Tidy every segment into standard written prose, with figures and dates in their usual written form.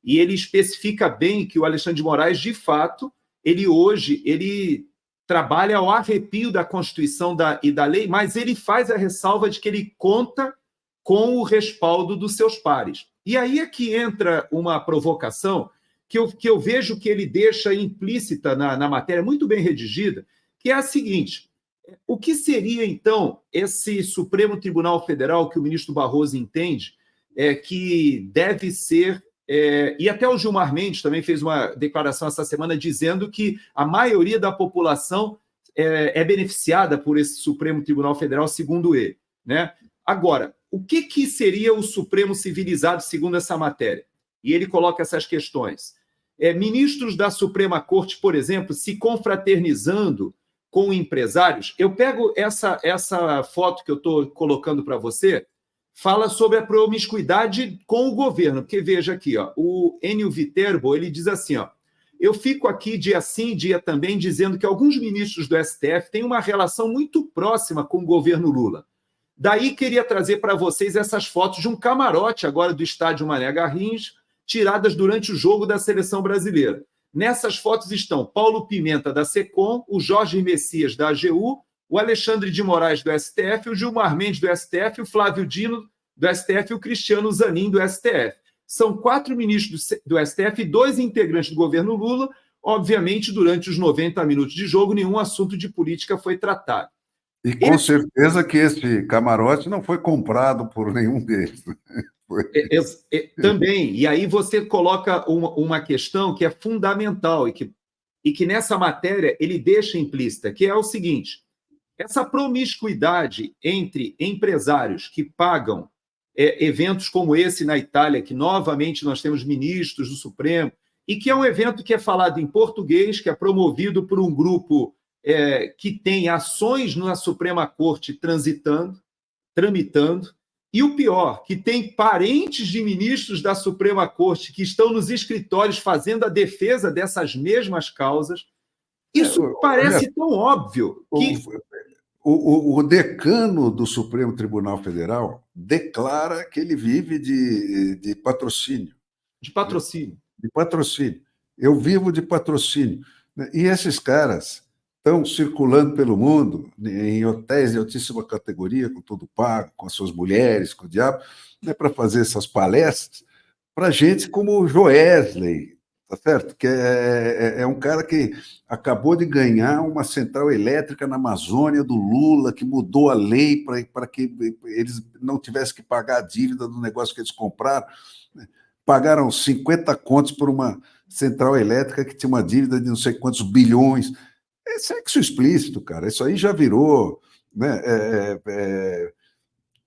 e ele especifica bem que o Alexandre de Moraes, de fato, ele trabalha ao arrepio da Constituição e da lei, mas ele faz a ressalva de que ele conta com o respaldo dos seus pares. E aí é que entra uma provocação que eu vejo que ele deixa implícita na matéria, muito bem redigida, que é a seguinte: o que seria, então, esse Supremo Tribunal Federal que o ministro Barroso entende que deve ser... e até o Gilmar Mendes também fez uma declaração essa semana dizendo que a maioria da população é beneficiada por esse Supremo Tribunal Federal, segundo ele, né? Agora, o que seria o Supremo civilizado, segundo essa matéria? E ele coloca essas questões. Ministros da Suprema Corte, por exemplo, se confraternizando com empresários. Eu pego essa foto que eu estou colocando para você, fala sobre a promiscuidade com o governo, porque veja aqui, ó, o Enio Viterbo, ele diz assim, ó: eu fico aqui dia sim, dia também, dizendo que alguns ministros do STF têm uma relação muito próxima com o governo Lula. Daí queria trazer para vocês essas fotos de um camarote agora do estádio Mané Garrincha, tiradas durante o jogo da seleção brasileira. Nessas fotos estão Paulo Pimenta, da SECOM, o Jorge Messias, da AGU, o Alexandre de Moraes, do STF, o Gilmar Mendes, do STF, o Flávio Dino, do STF, e o Cristiano Zanin, do STF. São 4 ministros do STF e 2 integrantes do governo Lula. Obviamente, durante os 90 minutos de jogo, nenhum assunto de política foi tratado. E com certeza que esse camarote não foi comprado por nenhum deles. Também. E aí você coloca uma questão que é fundamental e que nessa matéria ele deixa implícita, que é o seguinte: essa promiscuidade entre empresários que pagam eventos como esse na Itália, que novamente nós temos ministros do Supremo, e que é um evento que é falado em português, que é promovido por um grupo que tem ações na Suprema Corte tramitando, e o pior, que tem parentes de ministros da Suprema Corte que estão nos escritórios fazendo a defesa dessas mesmas causas. Isso parece tão óbvio que... O decano do Supremo Tribunal Federal declara que ele vive de patrocínio. De patrocínio. De patrocínio. Eu vivo de patrocínio. E esses caras estão circulando pelo mundo em hotéis de altíssima categoria, com tudo pago, com as suas mulheres, com o diabo, para fazer essas palestras para gente como o Joesley, tá certo? Que é um cara que acabou de ganhar uma central elétrica na Amazônia do Lula, que mudou a lei para que eles não tivessem que pagar a dívida do negócio que eles compraram. Pagaram 50 contos por uma central elétrica que tinha uma dívida de não sei quantos bilhões. É sexo explícito, cara. Isso aí já virou... né?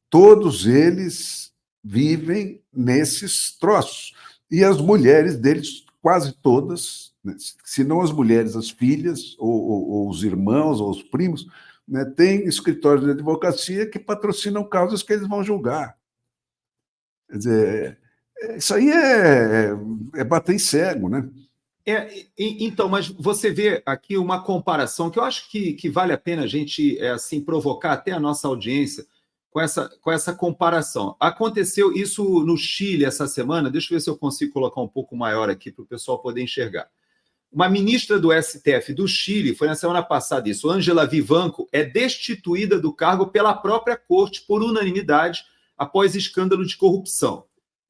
Todos eles vivem nesses troços. E as mulheres deles, quase todas, né? Se não as mulheres, as filhas, ou os irmãos, ou os primos, né? Têm escritórios de advocacia que patrocinam causas que eles vão julgar. Quer dizer, isso aí é bater em cego, né? Então, mas você vê aqui uma comparação que eu acho que vale a pena a gente assim, provocar até a nossa audiência com essa comparação. Aconteceu isso no Chile essa semana, deixa eu ver se eu consigo colocar um pouco maior aqui para o pessoal poder enxergar. Uma ministra do STF do Chile, foi na semana passada isso, Ângela Vivanco, é destituída do cargo pela própria corte por unanimidade após escândalo de corrupção.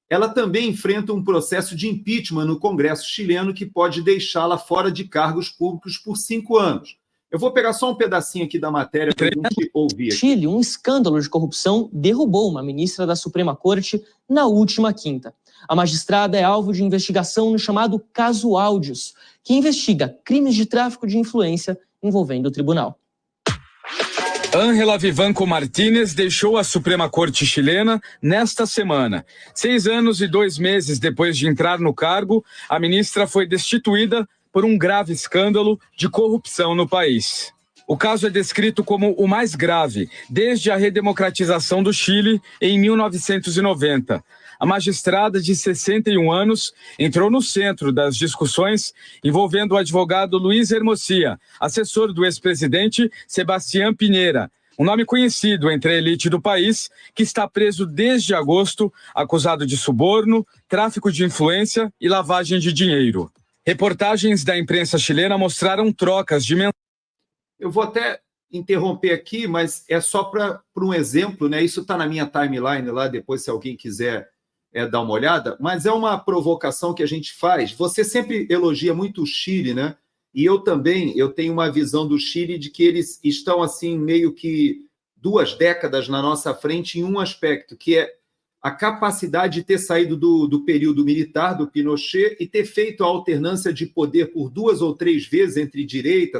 Ela também enfrenta um processo de impeachment no Congresso chileno que pode deixá-la fora de cargos públicos por 5 anos. Eu vou pegar só um pedacinho aqui da matéria para a gente ouvir. Chile, um escândalo de corrupção derrubou uma ministra da Suprema Corte na última quinta. A magistrada é alvo de investigação no chamado Caso Áudios, que investiga crimes de tráfico de influência envolvendo o tribunal. Ângela Vivanco Martínez deixou a Suprema Corte chilena nesta semana. 6 anos e 2 meses depois de entrar no cargo, a ministra foi destituída por um grave escândalo de corrupção no país. O caso é descrito como o mais grave desde a redemocratização do Chile em 1990. A magistrada de 61 anos entrou no centro das discussões envolvendo o advogado Luiz Hermosilla, assessor do ex-presidente Sebastián Piñera, um nome conhecido entre a elite do país, que está preso desde agosto, acusado de suborno, tráfico de influência e lavagem de dinheiro. Reportagens da imprensa chilena mostraram trocas de mensagens. Eu vou até interromper aqui, mas é só para um exemplo, né? Isso está na minha timeline lá, depois, se alguém quiser dar uma olhada, mas é uma provocação que a gente faz. Você sempre elogia muito o Chile, né? E eu também, eu tenho uma visão do Chile de que eles estão, assim, meio que 2 décadas na nossa frente em um aspecto, que é a capacidade de ter saído do período militar, do Pinochet, e ter feito a alternância de poder por 2 ou 3 vezes entre direita,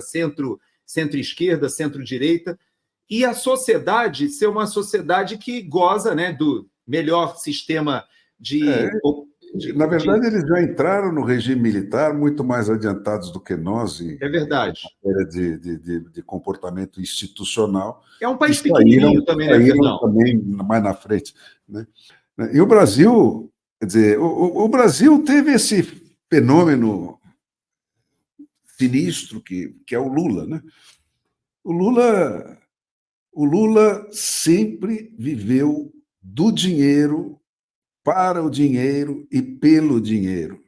centro-esquerda, centro-direita, e a sociedade ser uma sociedade que goza, né, do melhor sistema Na verdade, eles já entraram no regime militar muito mais adiantados do que nós É verdade. em matéria de comportamento institucional. É um país pequenininho também, né, Fernão? Também mais na frente, né? E o Brasil, quer dizer, o Brasil teve esse fenômeno sinistro que é o Lula, né? O Lula sempre viveu do dinheiro, para o dinheiro e pelo dinheiro.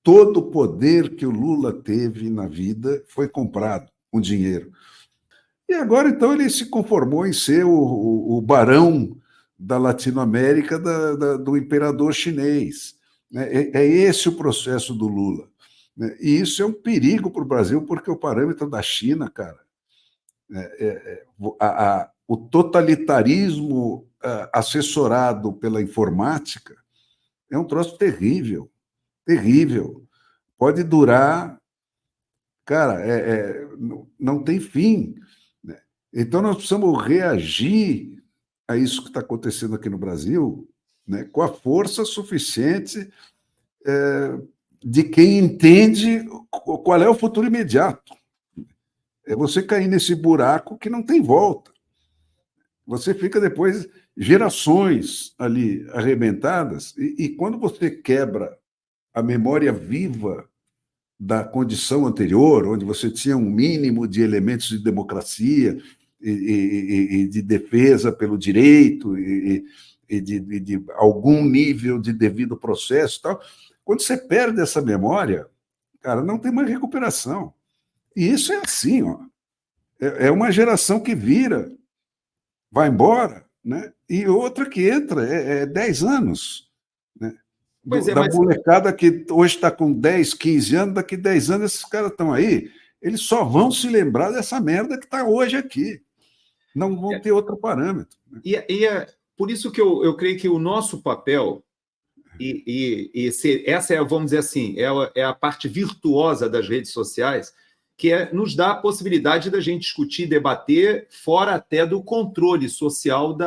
Todo o poder que o Lula teve na vida foi comprado com dinheiro. E agora, então, ele se conformou em ser o barão da Latinoamérica do imperador chinês. É esse o processo do Lula. E isso é um perigo para o Brasil, porque o parâmetro da China, cara, o totalitarismo assessorado pela informática é um troço terrível, terrível. Pode durar, cara, não tem fim. Então, nós precisamos reagir a isso que está acontecendo aqui no Brasil, né, com a força suficiente de quem entende qual é o futuro imediato. É você cair nesse buraco que não tem volta. Você fica depois gerações ali arrebentadas, e quando você quebra a memória viva da condição anterior, onde você tinha um mínimo de elementos de democracia e de defesa pelo direito e de algum nível de devido processo e tal, quando você perde essa memória, cara, não tem mais recuperação. E isso é assim, ó. É uma geração que vira, vai embora, né? E outra que entra 10 anos. Né? Da molecada que hoje está com 10, 15 anos, daqui 10 anos esses caras estão aí, eles só vão se lembrar dessa merda que está hoje aqui. Não vão ter outro parâmetro. Né? E é por isso que eu creio que o nosso papel, essa é, vamos dizer assim, é a parte virtuosa das redes sociais, que nos dá a possibilidade da gente discutir, debater, fora até do controle social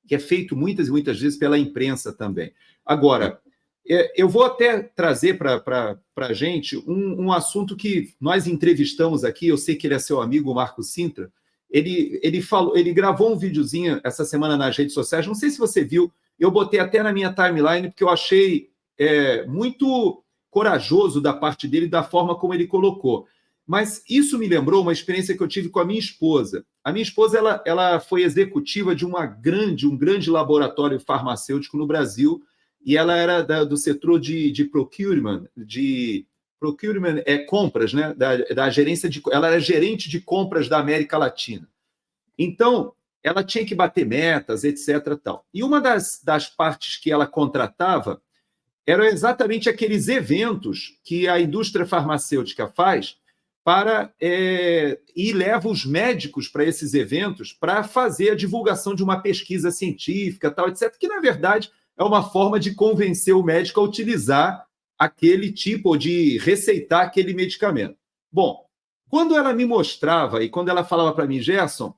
que é feito muitas e muitas vezes pela imprensa também. Agora, eu vou até trazer para a gente um assunto que nós entrevistamos aqui, eu sei que ele é seu amigo, o Marco Sintra, ele gravou um videozinho essa semana nas redes sociais, não sei se você viu, eu botei até na minha timeline, porque eu achei muito corajoso da parte dele, da forma como ele colocou. Mas isso me lembrou uma experiência que eu tive com a minha esposa. A minha esposa ela foi executiva de um grande laboratório farmacêutico no Brasil, e ela era do setor de procurement, compras, né? da gerência ela era gerente de compras da América Latina. Então, ela tinha que bater metas, etc. Tal. E uma das partes que ela contratava eram exatamente aqueles eventos que a indústria farmacêutica faz e leva os médicos para esses eventos para fazer a divulgação de uma pesquisa científica, tal, etc., que, na verdade, é uma forma de convencer o médico a utilizar aquele tipo, ou de receitar aquele medicamento. Bom, quando ela me mostrava e quando ela falava para mim, Gerson,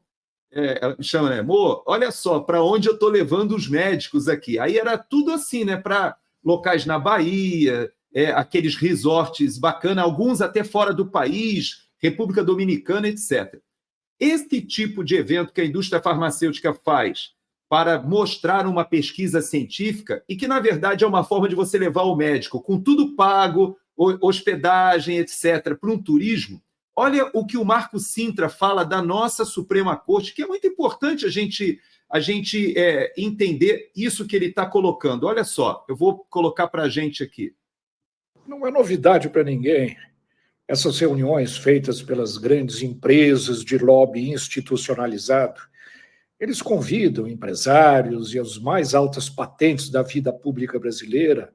ela me chama, né, amor, olha só para onde eu estou levando os médicos aqui. Aí era tudo assim, né, para locais na Bahia, aqueles resorts bacanas, alguns até fora do país, República Dominicana, etc. Este tipo de evento que a indústria farmacêutica faz para mostrar uma pesquisa científica, e que, na verdade, é uma forma de você levar o médico com tudo pago, hospedagem, etc., para um turismo, Olha o que o Marco Sintra fala da nossa Suprema Corte, que é muito importante a gente entender isso que ele está colocando. Olha só, eu vou colocar para a gente aqui. Não é novidade para ninguém essas reuniões feitas pelas grandes empresas de lobby institucionalizado. Eles convidam empresários e as mais altas patentes da vida pública brasileira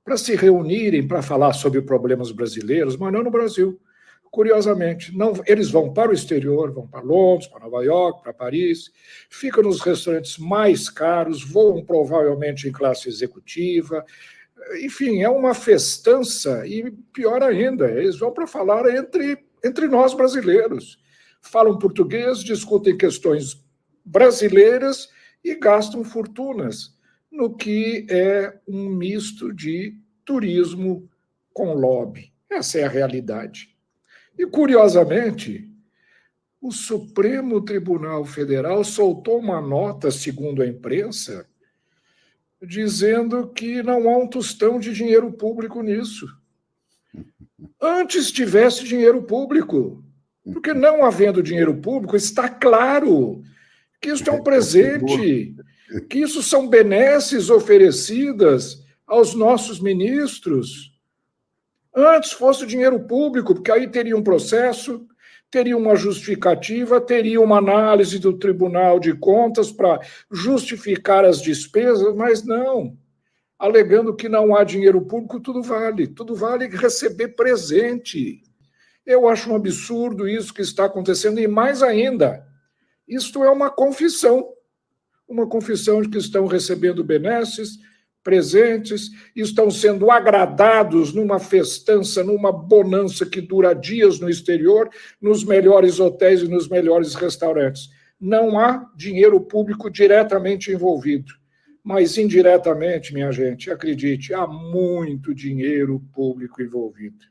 para se reunirem para falar sobre problemas brasileiros, mas não no Brasil. Curiosamente, não, eles vão para o exterior, vão para Londres, para Nova York, para Paris, ficam nos restaurantes mais caros, voam provavelmente em classe executiva. Enfim, é uma festança e, pior ainda, eles vão para falar entre nós brasileiros. Falam português, discutem questões brasileiras e gastam fortunas no que é um misto de turismo com lobby. Essa é a realidade. E, curiosamente, o Supremo Tribunal Federal soltou uma nota, segundo a imprensa, dizendo que não há um tostão de dinheiro público nisso. Antes tivesse dinheiro público, porque não havendo dinheiro público, está claro que isso é um presente, que isso são benesses oferecidas aos nossos ministros. Antes fosse o dinheiro público, porque aí teria um processo, teria uma justificativa, teria uma análise do Tribunal de Contas para justificar as despesas, mas não. Alegando que não há dinheiro público, tudo vale receber presente. Eu acho um absurdo isso que está acontecendo, e mais ainda, isto é uma confissão de que estão recebendo benesses, presentes, estão sendo agradados numa festança, numa bonança que dura dias no exterior, nos melhores hotéis e nos melhores restaurantes. Não há dinheiro público diretamente envolvido, mas indiretamente, minha gente, acredite, há muito dinheiro público envolvido.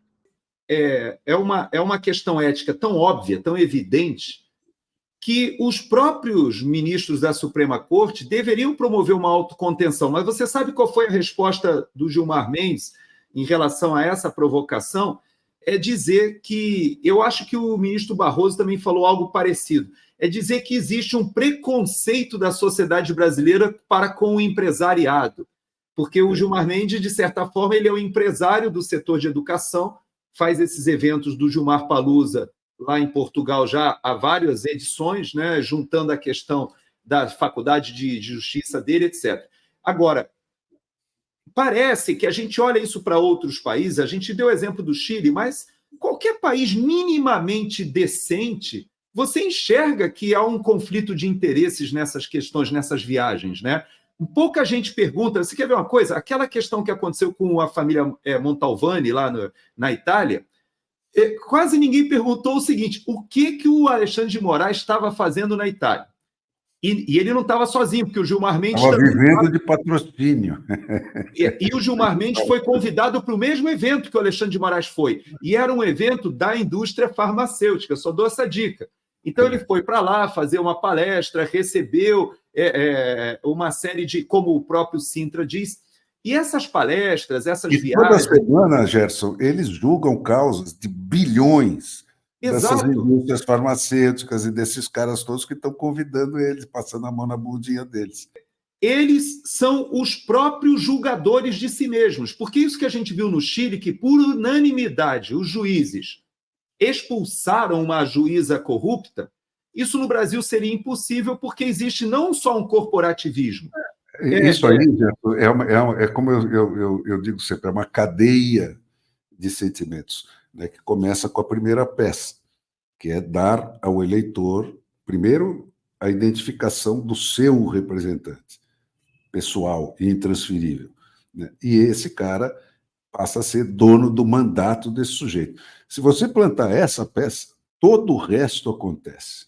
É uma questão ética tão óbvia, tão evidente, que os próprios ministros da Suprema Corte deveriam promover uma autocontenção. Mas você sabe qual foi a resposta do Gilmar Mendes em relação a essa provocação? É dizer que, eu acho que o ministro Barroso também falou algo parecido, é dizer que existe um preconceito da sociedade brasileira para com o empresariado, porque o Gilmar Mendes, de certa forma, ele é o empresário do setor de educação, faz esses eventos do Gilmar Palusa lá em Portugal já há várias edições, né, juntando a questão da faculdade de justiça dele, etc. Agora, parece que a gente olha isso para outros países, a gente deu o exemplo do Chile, mas qualquer país minimamente decente, você enxerga que há um conflito de interesses nessas questões, nessas viagens, né? Pouca gente pergunta, você quer ver uma coisa? Aquela questão que aconteceu com a família Montalbani lá na Itália, quase ninguém perguntou o seguinte: o que o Alexandre de Moraes estava fazendo na Itália? E ele não estava sozinho, porque o Gilmar Mendes estava vivendo de patrocínio. E o Gilmar Mendes foi convidado para o mesmo evento que o Alexandre de Moraes foi. E era um evento da indústria farmacêutica, só dou essa dica. Então, ele foi para lá fazer uma palestra, recebeu uma série de, como o próprio Sintra diz, e essas palestras, essas viagens... Toda semana, Gerson, eles julgam causas de bilhões. Exato. Dessas indústrias farmacêuticas e desses caras todos que estão convidando eles, passando a mão na bundinha deles. Eles são os próprios julgadores de si mesmos, porque isso que a gente viu no Chile, que por unanimidade os juízes expulsaram uma juíza corrupta, isso no Brasil seria impossível, porque existe não só um corporativismo. Isso aí, é como eu digo sempre, é uma cadeia de sentimentos, né, que começa com a primeira peça, que é dar ao eleitor, primeiro, a identificação do seu representante, pessoal e intransferível, né? E esse cara passa a ser dono do mandato desse sujeito. Se você plantar essa peça, todo o resto acontece,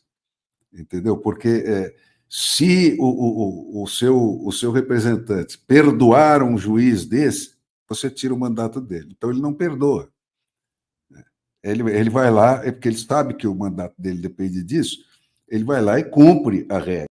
entendeu? Porque se o seu representante perdoar um juiz desse, você tira o mandato dele. Então, ele não perdoa. Ele vai lá, porque ele sabe que o mandato dele depende disso, ele vai lá e cumpre a regra.